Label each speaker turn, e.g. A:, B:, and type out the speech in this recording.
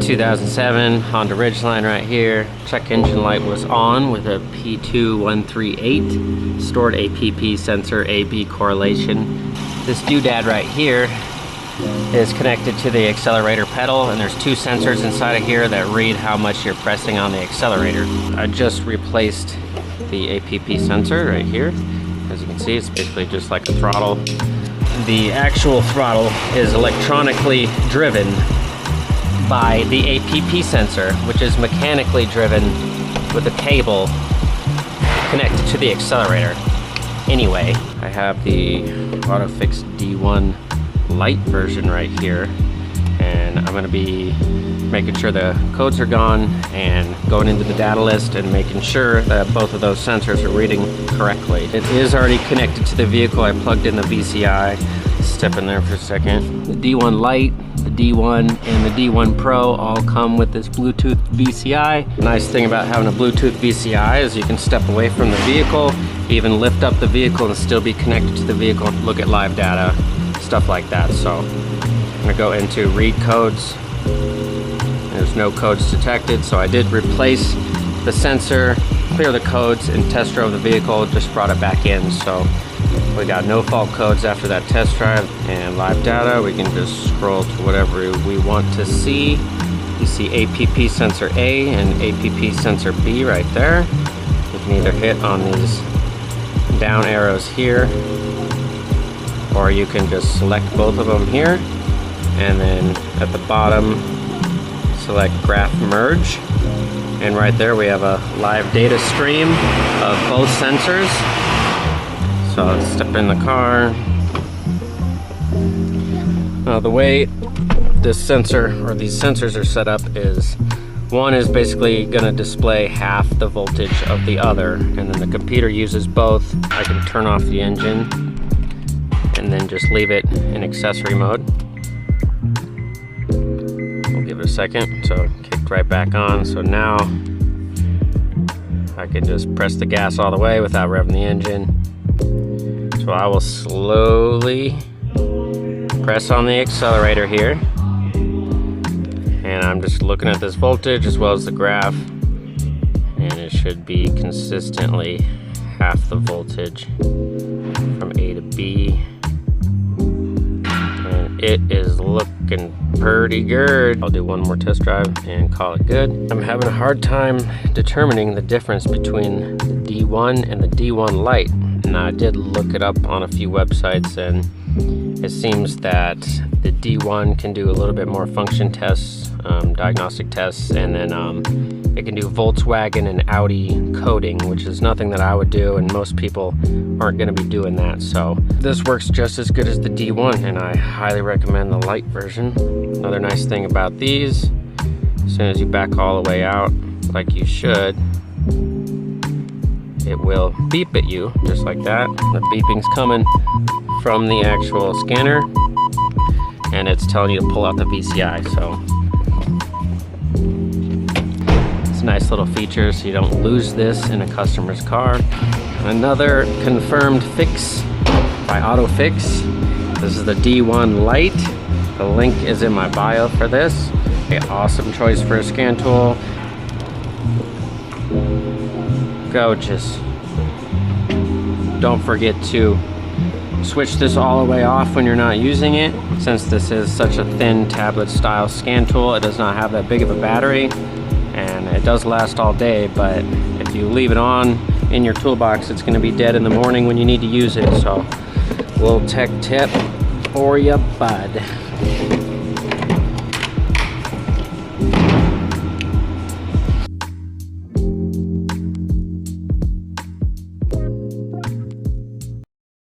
A: 2007 Honda Ridgeline right here. Check engine light was on with a P2138. Stored APP sensor AB correlation. This doodad right here is connected to the accelerator pedal, and there's two sensors inside of here that read how much you're pressing on the accelerator. I just replaced the APP sensor right here. As you can see, it's basically just like a throttle. The actual throttle is electronically driven by the APP sensor, which is mechanically driven with a cable connected to the accelerator. Anyway, I have the OTOFIX D1 Lite version right here, and I'm going to be making sure the codes are gone and going into the data list and making sure that both of those sensors are reading correctly. It is already connected to the vehicle. I plugged in the VCI. Step in there for a second. The D1 Lite, the D1, and the D1 Pro all come with this Bluetooth VCI. The nice thing about having a Bluetooth VCI is you can step away from the vehicle, even lift up the vehicle and still be connected to the vehicle, look at live data, stuff like that. So I'm gonna go into read codes. There's no codes detected, so I did replace the sensor, clear the codes, and test drove the vehicle, just brought it back in. So we got no fault codes after that test drive, and live data, we can just scroll to whatever we want to see. You see APP sensor A and APP sensor B right there. You can either hit on these down arrows here, or you can just select both of them here, and then at the bottom select graph merge, and right there we have a live data stream of both sensors. So let's step in the car. Now the way this sensor or these sensors are set up is one is basically going to display half the voltage of the other, and then the computer uses both. I can turn off the engine and then just leave it in accessory mode. We'll give it a second. So it kicked right back on. So now I can just press the gas all the way without revving the engine. So I will slowly press on the accelerator here, and I'm just looking at this voltage as well as the graph, and it should be consistently half the voltage from A to B, and it is looking pretty good. I'll do one more test drive and call it good. I'm having a hard time determining the difference between the D1 and the D1 Lite. And I did look it up on a few websites, and it seems that the D1 can do a little bit more function tests, diagnostic tests, and then it can do Volkswagen and Audi coding, which is nothing that I would do, and most people aren't going to be doing that. So this works just as good as the D1, and I highly recommend the Lite version. Another nice thing about these, as soon as you back all the way out, like you should, it will beep at you, just like that. The beeping's coming from the actual scanner, and it's telling you to pull out the VCI, so it's a nice little feature so you don't lose this in a customer's car. Another confirmed fix by OTOFIX. This is the D1 Lite. The link is in my bio for this. Okay, awesome choice for a scan tool. Gorgeous. Don't forget to switch this all the way off when you're not using it. Since this is such a thin tablet style scan tool, it does not have that big of a battery, and it does last all day, but if you leave it on in your toolbox, it's going to be dead in the morning when you need to use it. So little tech tip for you, bud.